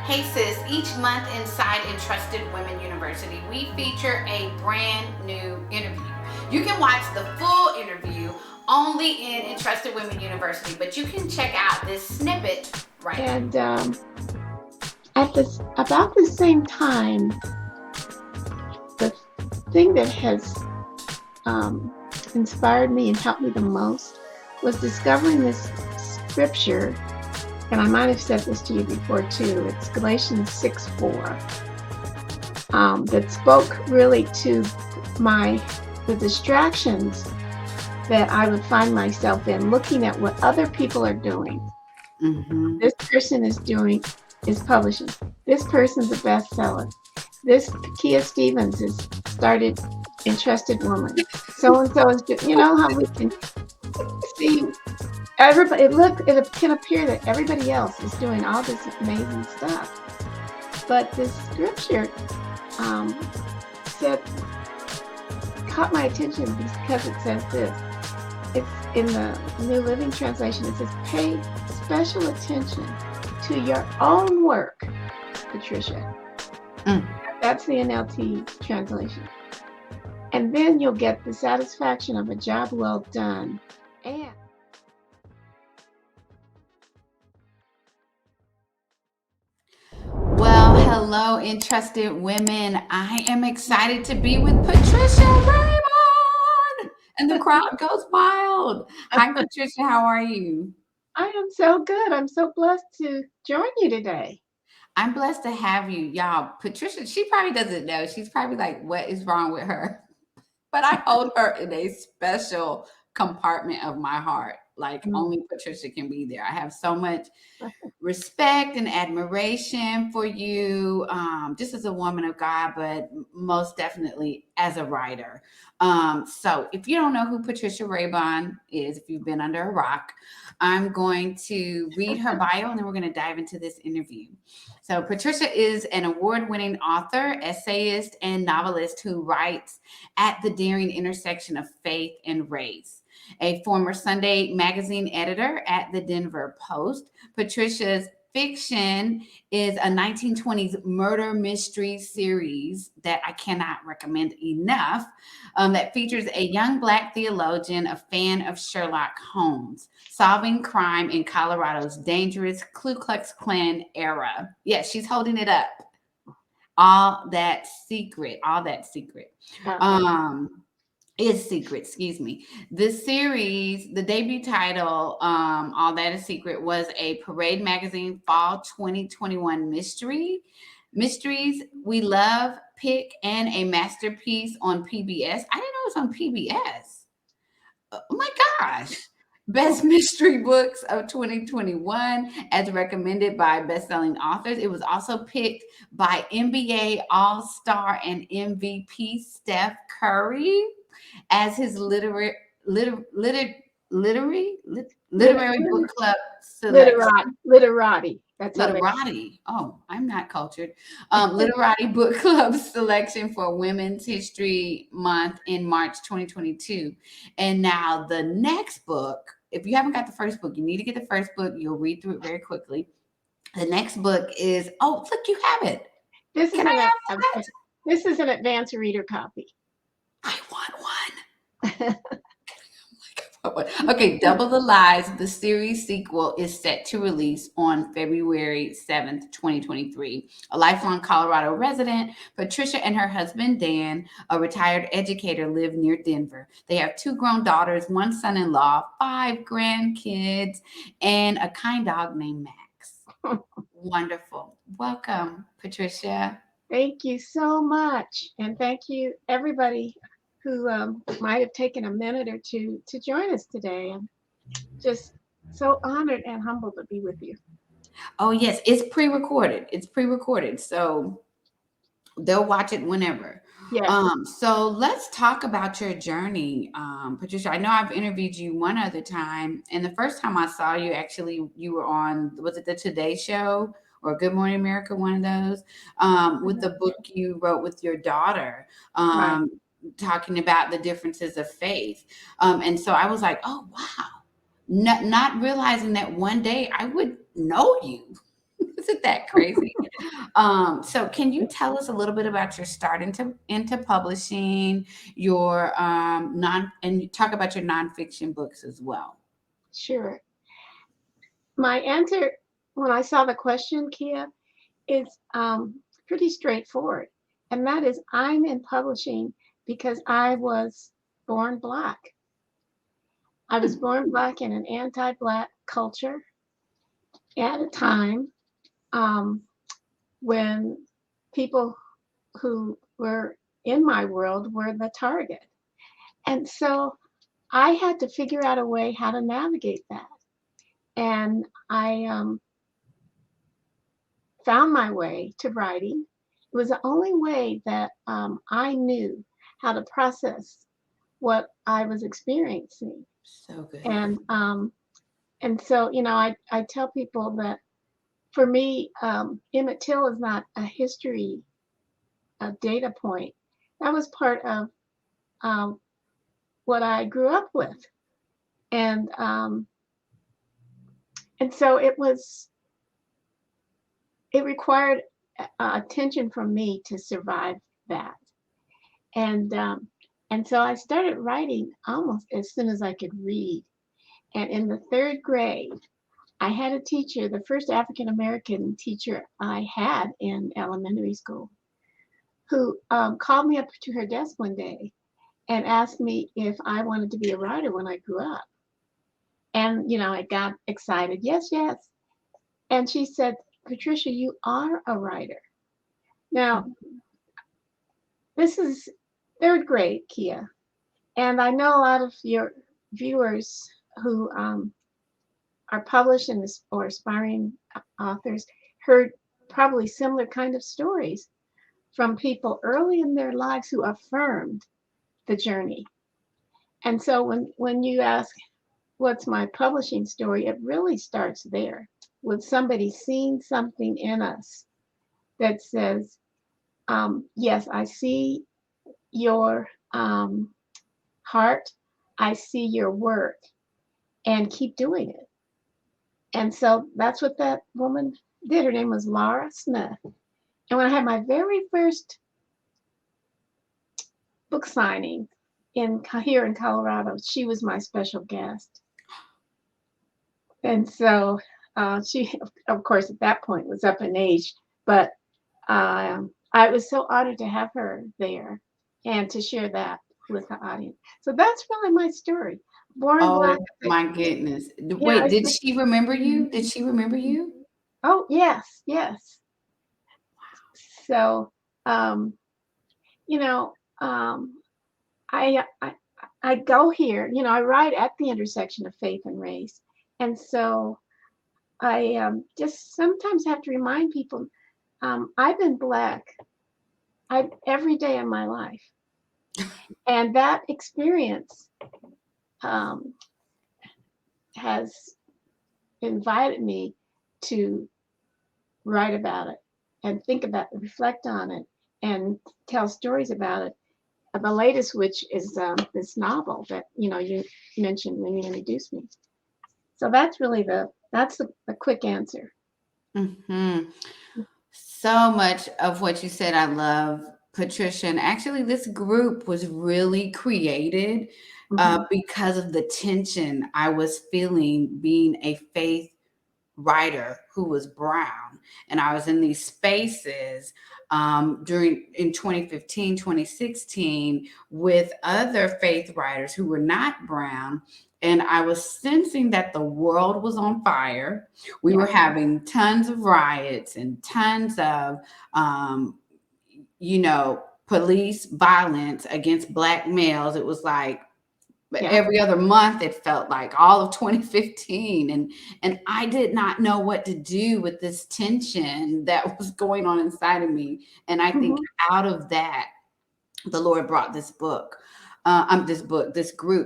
Hey sis, each month inside Entrusted Women University, we feature a brand new interview. You can watch the full interview only in Entrusted Women University, but you can check out this snippet right now. And at this about the same time, the thing that has um, inspired me and helped me the most was discovering this scripture. And I might have said this to you before too. It's Galatians 6:4, that spoke really to the distractions that I would find myself in, looking at what other people are doing. Mm-hmm. This person is publishing. This person's a bestseller. This Kia Stevens has started Entrusted Woman. So and so is doing. You know how we can see everybody. It can appear that everybody else is doing all this amazing stuff, but this scripture said caught my attention because it says this. It's in the New Living Translation. It says, "Pay special attention to your own work, Patricia." That's the NLT translation. And then you'll get the satisfaction of a job well done. And Well, hello, Entrusted Women. I am excited to be with Patricia Raymond, and the crowd goes wild. Hi, Patricia. How are you? I am so good. I'm so blessed to join you today. I'm blessed to have you, y'all. Patricia, she probably doesn't know. She's probably like, what is wrong with her? But I hold her in a special compartment of my heart. Like Mm. only Patricia can be there. I have so much respect and admiration for you, just as a woman of God, but most definitely as a writer. So if you don't know who Patricia Raybon is, if you've been under a rock, I'm going to read her bio and then we're going to dive into this interview. So Patricia is an award-winning author, essayist, and novelist who writes at the daring intersection of faith and race. A former Sunday magazine editor at the Denver Post, Patricia's fiction is a 1920s murder mystery series that I cannot recommend enough, that features a young Black theologian, a fan of Sherlock Holmes, solving crime in Colorado's dangerous Ku Klux Klan era. Yes, she's holding it up. All that secret, all that secret. Um, is secret, excuse me. The series, the debut title, All That Is Secret, was a Parade Magazine Fall 2021 Mysteries We Love pick and a masterpiece on PBS. I didn't know it was on PBS. Oh my gosh. Best mystery books of 2021 as recommended by best-selling authors. It was also picked by NBA All-Star and MVP Steph Curry as his literary book club selection. Literati. That's how they. Literati. Oh, I'm not cultured. Literati book club selection for Women's History Month in March 2022. And now the next book, if you haven't got the first book, you need to get the first book. You'll read through it very quickly. The next book is, oh, look, you have it. This is Can I an have that? this is an advanced reader copy. I want one. Okay, Double the Lies, the series sequel, is set to release on February 7th, 2023. A lifelong Colorado resident, Patricia and her husband, Dan, a retired educator, live near Denver. They have 2 grown daughters, 1 son-in-law, 5 grandkids, and a kind dog named Max. Wonderful. Welcome, Patricia. Thank you so much. And thank you, everybody who might have taken a minute or two to join us today. I'm just so honored and humbled to be with you. Oh, yes, it's pre-recorded. It's pre-recorded. So they'll watch it whenever. Yes. So let's talk about your journey, Patricia. I know I've interviewed you one other time, and the first time I saw you, actually, you were on, was it the Today Show or Good Morning America, one of those, with the book you wrote with your daughter, Right. talking about the differences of faith. And so I was like, oh, wow. Not realizing that one day I would know you. Isn't that crazy? So can you tell us a little bit about your start into publishing, your non and you talk about your nonfiction books as well? Sure. My answer when I saw the question, Kia, is pretty straightforward. And that is I'm in publishing because I was born Black. I was Hmm. born Black in an anti Black culture at a time um, when people who were in my world were the target. And so I had to figure out a way how to navigate that. And I found my way to writing. It was the only way that I knew how to process what I was experiencing. So good. And so, I tell people that for me, Emmett Till is not a history, a data point. That was part of um, what I grew up with. And so it required attention from me to survive that. And so I started writing almost as soon as I could read. And in the third grade, I had a teacher, the first African American teacher I had in elementary school, who called me up to her desk one day and asked me if I wanted to be a writer when I grew up. And, I got excited. Yes, yes. And she said, Patricia, you are a writer. Now, this is third grade, Kia. And I know a lot of your viewers who are published or aspiring authors heard probably similar kind of stories from people early in their lives who affirmed the journey. And so when you ask, what's my publishing story, it really starts there with somebody seeing something in us that says, yes, I see your heart, I see your work, and keep doing it. And so that's what that woman did. Her name was Laura Smith. And when I had my very first book signing here in Colorado, she was my special guest. And so she, of course, at that point was up in age, but I was so honored to have her there and to share that with the audience. So that's really my story. Born Black. Oh my goodness. Yeah. Wait, did she remember you? Did she remember you? Oh, yes, yes. So, um, you know, um, I I go here. I write at the intersection of faith and race, and so I just sometimes have to remind people I've been Black every day of my life, and that experience um, has invited me to write about it and think about it, reflect on it, and tell stories about it. The latest, which is this novel that you mentioned when you introduced me. So that's really the quick answer. Hmm. So much of what you said, I love, Patricia. And actually, this group was really created Hmm. because of the tension I was feeling being a faith writer who was brown. And I was in these spaces during in 2015, 2016 with other faith writers who were not brown. And I was sensing that the world was on fire. We Yeah. were having tons of riots and tons of, um, police violence against Black males. It was like Yeah. every other month, it felt like all of 2015. And I did not know what to do with this tension that was going on inside of me. And I think Hmm. out of that, the Lord brought this group,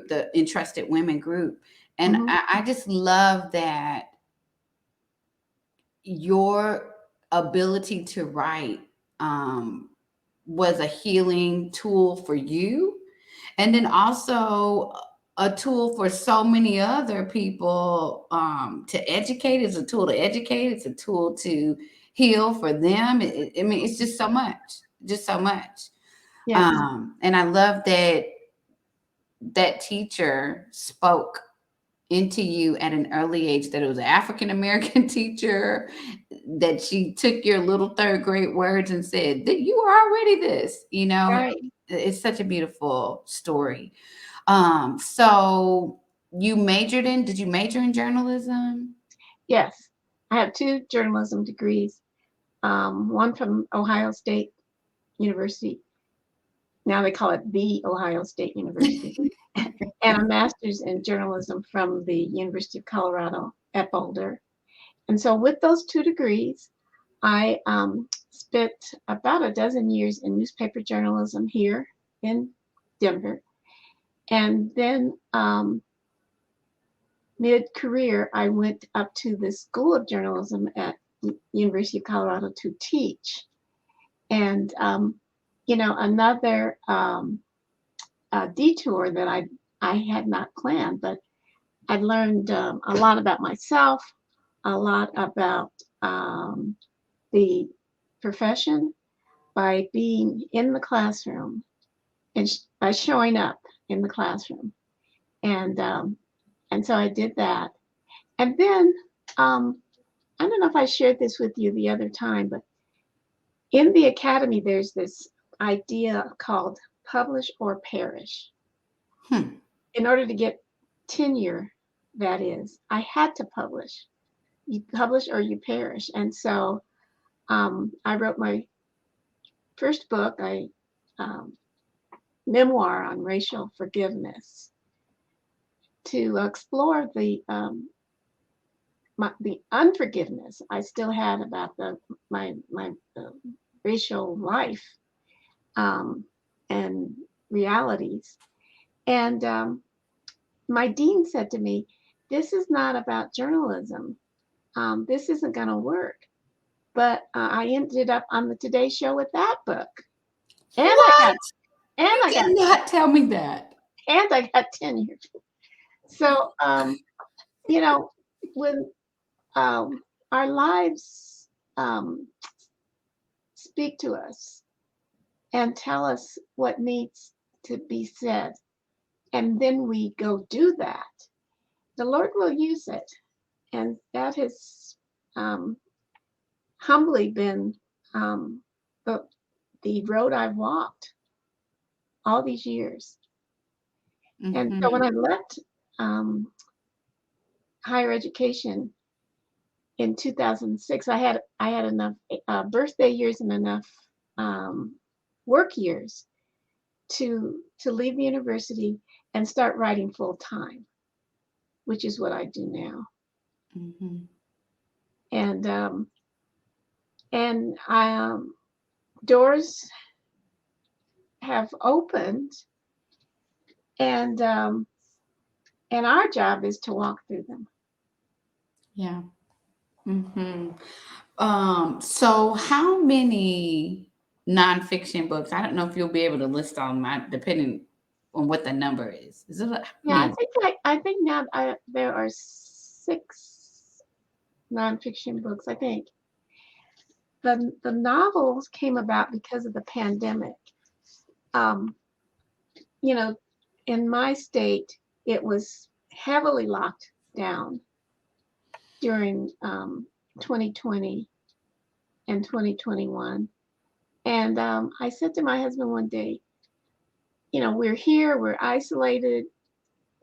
the Entrusted Women group. And Hmm. I just love that your ability to write um, was a healing tool for you. And then also a tool for so many other people, to educate. It's a tool to educate. It's a tool to heal for them. I mean, it's just so much. Yes, And I love that that teacher spoke into you at an early age, that it was an African American teacher, that she took your little third grade words and said that you are already this, you know. right. It's such a beautiful story. So you majored in, did you major in journalism? Yes, I have two journalism degrees. One from Ohio State University. Now they call it the Ohio State University, and a master's in journalism from the University of Colorado at Boulder. And so, with those two degrees, I spent about a dozen years in newspaper journalism here in Denver. And then, mid career, I went up to the School of Journalism at University of Colorado to teach. And, another detour that I had not planned, but I learned a lot about myself, a lot about the profession by being in the classroom and by showing up in the classroom. And and so I did that. And then I don't know if I shared this with you the other time, but in the academy there's this idea called publish or perish. Hmm. In order to get tenure, that is, I had to publish. You publish or you perish. And so I wrote my first book, I um, memoir on racial forgiveness, to explore the unforgiveness I still had about my racial life, and realities. And my dean said to me, "This is not about journalism. This isn't going to work." But I ended up on the Today Show with that book, and I got What? and You I got cannot tell me that. and I got tenure. So you know, when our lives speak to us and tell us what needs to be said, and then we go do that, the Lord will use it. And that has um, humbly been um, the, the road I've walked all these years. And so when Hmm. I left um, higher education in 2006, I had enough birthday years and enough um, work years to leave the university and start writing full time, which is what I do now. Hmm. And doors have opened, and our job is to walk through them. Yeah. Hmm. So how many nonfiction books? I don't know if you'll be able to list all my, depending on what the number is. Is it how Yeah, many? I think now there are 6 nonfiction books. I think the novels came about because of the pandemic. Um, you know, in my state, it was heavily locked down during 2020 and 2021. And I said to my husband one day, we're here, we're isolated,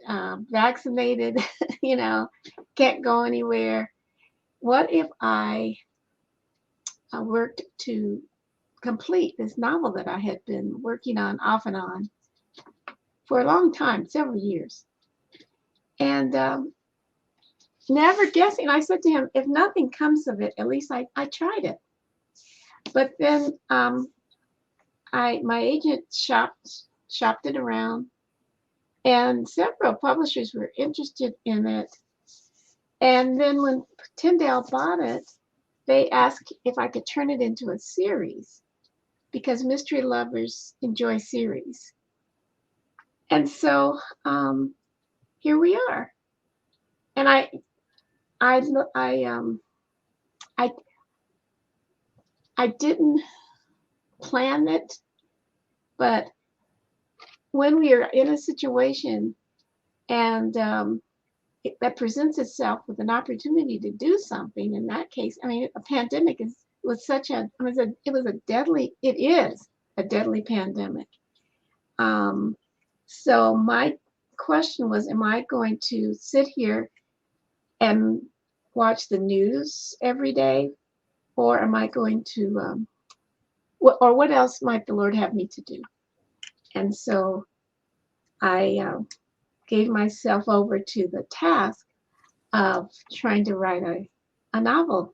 vaccinated, you know, can't go anywhere. What if I worked to complete this novel that I had been working on off and on for a long time, several years? And never guessing, I said to him, if nothing comes of it, at least I tried it. But then my agent shopped it around, and several publishers were interested in it. And then when Tyndale bought it, they asked if I could turn it into a series because mystery lovers enjoy series. And so here we are. And I, I, um, I, I didn't plan it, but when we are in a situation and that presents itself with an opportunity to do something, in that case, I mean, a pandemic was such a, it was a deadly, it is a deadly pandemic. Um, so my question was, am I going to sit here and watch the news every day, or am I going to, or what else might the Lord have me to do? And so I gave myself over to the task of trying to write a novel.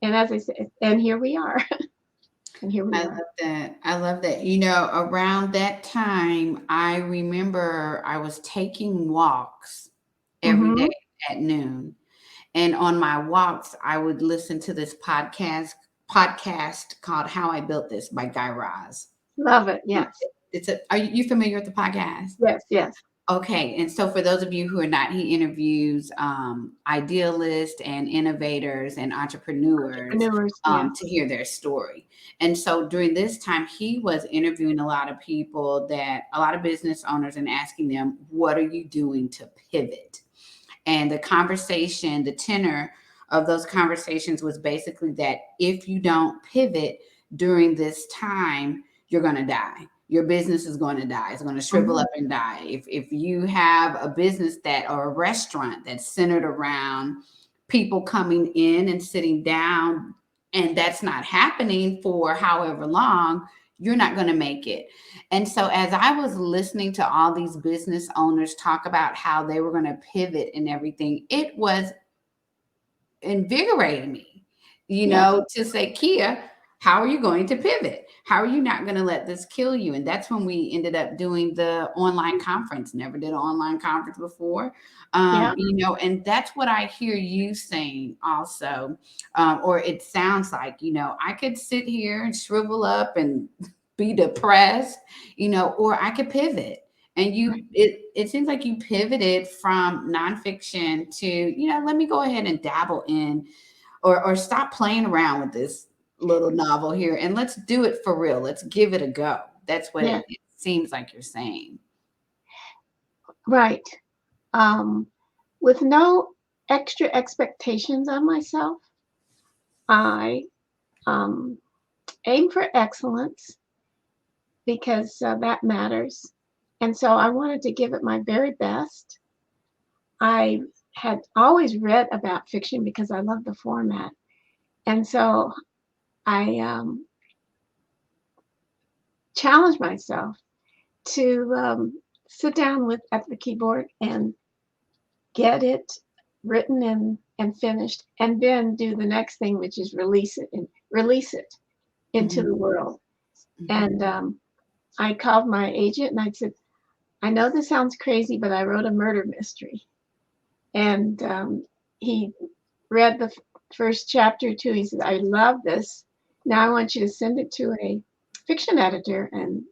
And as I said, and here we are. And here we I love are. that. I love that. Around that time, I remember I was taking walks every day Mm-hmm. at noon. And on my walks, I would listen to this podcast called How I Built This by Guy Raz. Love it. Yes. Are you familiar with the podcast? Yes. Yes. Okay, and so for those of you who are not, he interviews idealists and innovators and entrepreneurs Entrepreneurs. Yes. to hear their story. And so during this time, he was interviewing a lot of people, a lot of business owners, and asking them, "What are you doing to pivot?" And the tenor of those conversations was basically that if you don't pivot during this time, you're going to die. Your business is going to die. It's going to shrivel Mm-hmm. up and die. If you have a business or a restaurant that's centered around people coming in and sitting down, and that's not happening for however long, you're not going to make it. And so, as I was listening to all these business owners talk about how they were going to pivot and everything, it was invigorating me, Yes. to say, Kia, how are you going to pivot? How are you not going to let this kill you? And that's when we ended up doing the online conference. Never did an online conference before. Yeah. And that's what I hear you saying also. Or it sounds like, I could sit here and shrivel up and be depressed, or I could pivot. And Right. it seems like you pivoted from nonfiction to, let me go ahead and dabble in or stop playing around with this little novel here and let's do it for real. Let's give it a go. That's what Yeah. it seems like you're saying. Right. Um, with no extra expectations on myself, I um, aim for excellence because that matters. And so I wanted to give it my very best. I had always read about fiction because I love the format. And so I challenged myself to sit down at the keyboard and get it written and finished, and then do the next thing, which is release it into Mhm, the world. And mhm, I called my agent and I said, I know this sounds crazy, but I wrote a murder mystery. And he read the first chapter too. He said, I love this. Now I want you to send it to a fiction editor and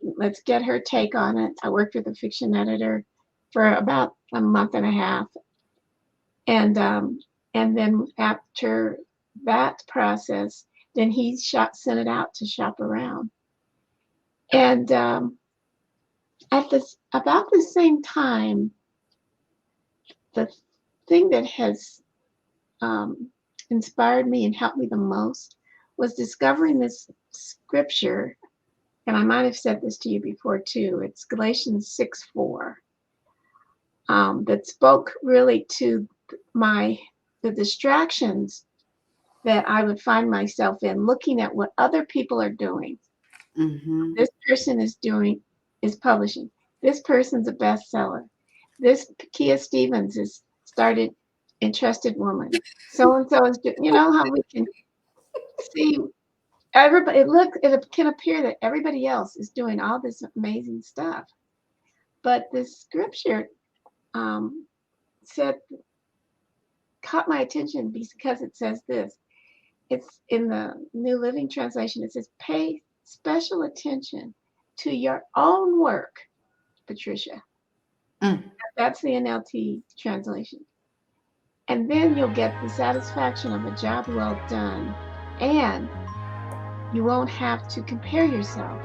let's get her take on it. I worked with a fiction editor for about a month and a half. And then after that process, then he sent it out to shop around. And about the same time, the thing that has um, inspired me and helped me the most was discovering this scripture. And I might have said this to you before too. It's Galatians 6:4, that spoke really to my the distractions that I would find myself in, looking at what other people are doing. mhm, This person is publishing. This person's a bestseller. This Kia Stevens is started Entrusted Woman. So and so is doing. You know how we can see everybody. It can appear that everybody else is doing all this amazing stuff, but this scripture um, said caught my attention because it says this. It's in the New Living Translation. It says, pay special attention to your own work, Patricia. Mm. That's the NLT translation. And then you'll get the satisfaction of a job well done, and you won't have to compare yourself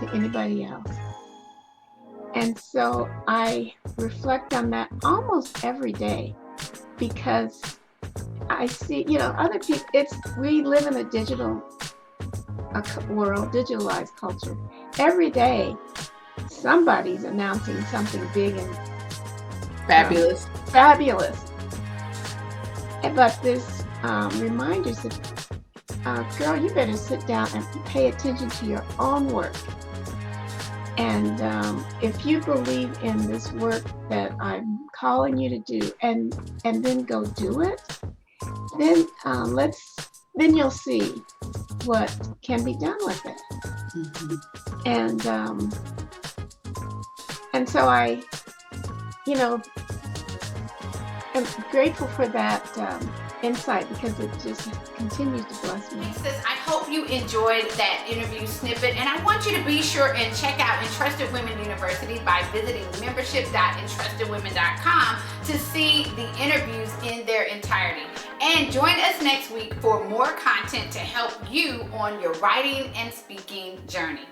to anybody else. And so I reflect on that almost every day, because I see, other people, we live in a digital world, digitalized culture. Every day, somebody's announcing something big and Fabulous. fabulous. But this reminder says, girl, you better sit down and pay attention to your own work. And if you believe in this work that I'm calling you to do, and then go do it, then then you'll see what can be done with it. Mm-hmm. And so I, am grateful for that insight, because it just continues to bless me. I hope you enjoyed that interview snippet, and I want you to be sure and check out Entrusted Women University by visiting membership.entrustedwomen.com to see the interviews in their entirety. And join us next week for more content to help you on your writing and speaking journey.